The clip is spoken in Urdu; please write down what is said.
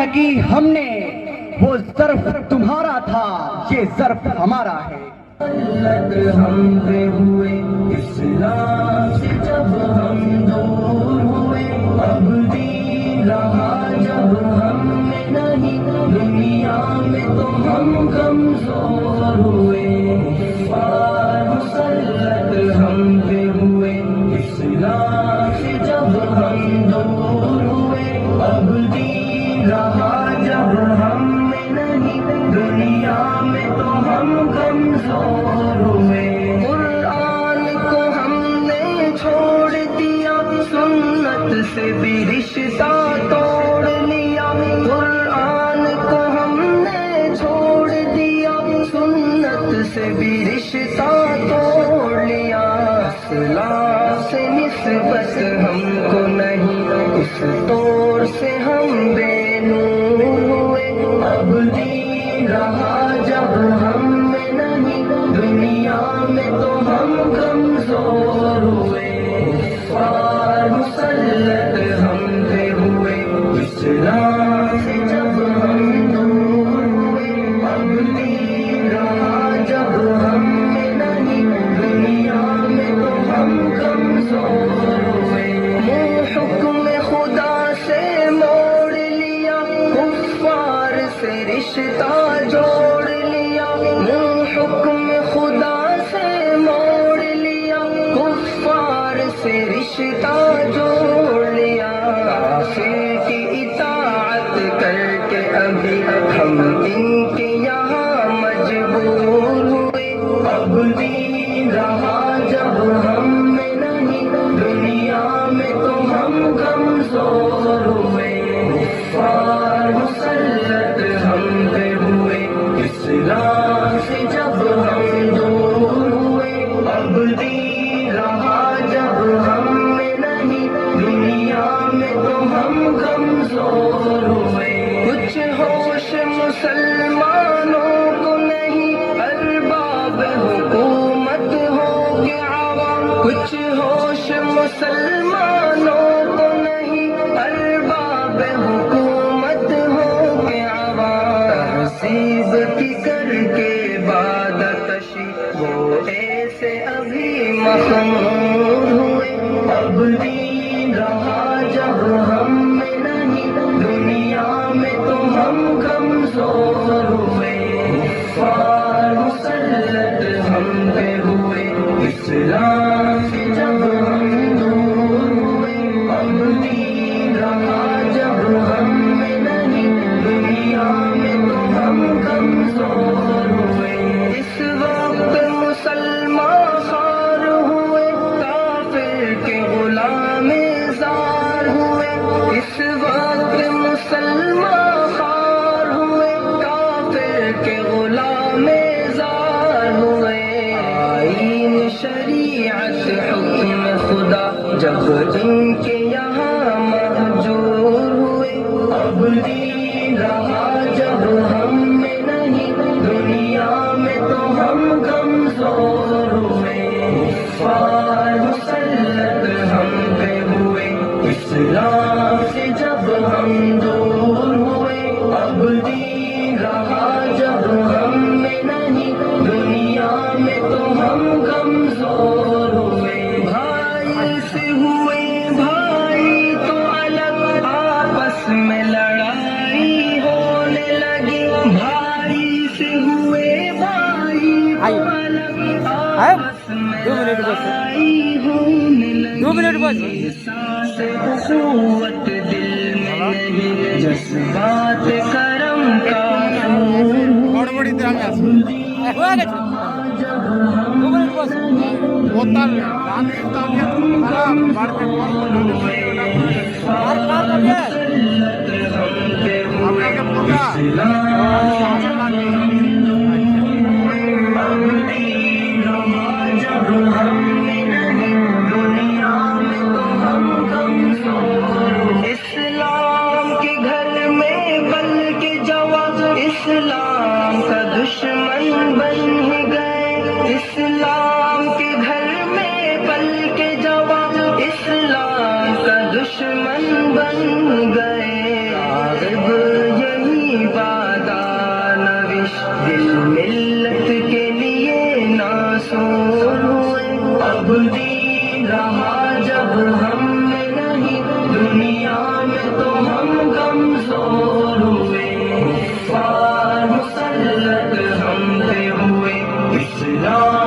لگی ہم نے وہ ظرف تمہارا تھا یہ ظرف ہمارا ہے ہم پہ ہوئے اسلام سے جب ہم دور ہوئے اب دین رہا جب ہم میں نہیں دنیا میں تو ہم کمزور ہوئے پار مسلط ہم پہ ہوئے اسلام سے جب ہم دور ہوئے اب دین رہا جب ہم میں نہیں دنیا میں تو ہم کمزور ہوئے قرآن کو ہم نے چھوڑ دیا سنت سے بھی رشتہ توڑ لیا قرآن کو ہم نے چھوڑ دیا سنت سے بھی رشتہ توڑ لیا اصلاح سے نسبت ہم کو نہیں اس طور سے ہم بے نور ہوئے اب دین رہا جب ہم میں نہیں دنیا میں تو ہم کمزور ہوئے پار مسلط ہم پہ ہوئے اسلام سے جب ہم دور ہوئے اب دین رہا جب ہم میں نہیں دنیا میں تو ہم کمزور ہوئے منہ حکم خدا سے موڑ لیا کفار سے رشتہ جوڑ لیا منہ حکم خدا سے موڑ لیا کفار سے رشتہ جوڑ لیا کافر کی اطاعت کر کے ابھی ہم ان کے یہاں مجبور ہوئے اب دین رہا جب ہم میں نہیں دنیا میں تو ہم کمزور ہوئے پار مسلط ہم پہ ہوئے اسلام سے جب ہم دور ہوئے اب دین رہا جب ہم میں نہیں دنیا میں تو ہم کمزور ہوئے کچھ ہوش مسلمانوں کو نہیں ارباب حکومت ہو کے عوام کچھ ہوش مسلمانوں کو نہیں ارباب حکومت ہو کے عوام تہذیب کی کر کے بادتشی وہ ایسے ابھی مخمور ہوئے اب دین رہا جب ہم میں نہیں دنیا میں تو ہم کمزور ہوئے پار مسلط ہم پہ ہوئے اسلام سے جب ہم دور ہوئے اب دین رہا جب ہم میں نہیں دنیا میں تو ہم کمزور ہوئے اس وقت مسلمان خار ہوئے کافر کے غلام زار ہوئے اس وقت مسلمان خار ہوئے کافر کے غلام زار ہوئے آئین شریعت حکم خدا جب ان کے یہاں مہجور ہوئے اب دین رہا جب ہم میں نہیں دنیا میں تو ہم کمزور ہوئے پار مسلط ہم پہ ہوئے اسلام سے جب ہم دور ہوئے اب دین رہا جب ہم میں نہیں دنیا میں تو ہم کمزور ہوئے بھائی سے ہوئے بھائی تو الگ آپس میں لڑائی ہونے لگی بھائی سے ہوئے بھائی تو الگ آپس میں لڑائی ہونے لگی 2 منٹ بس احساس اخوت دل میں نہیں جذبات کرم کا বড়বড়ি গ্রামে আছে হয়ে গেছে 2 মিনিট বস ও তার রাত খারাপ বাড়িতে কল করলে আর কার করবে আপনাকে পোকা اسلام کے گھر میں بلکہ جواب اسلام کا دشمن بن ہی گئے اسلام کے گھر میں بلکہ جواب اسلام کا دشمن بن گئے جب ہم میں نہیں دنیا میں تو ہم کمزور ہوئے، کفار مسلط ہم پہ ہوئے، اسلام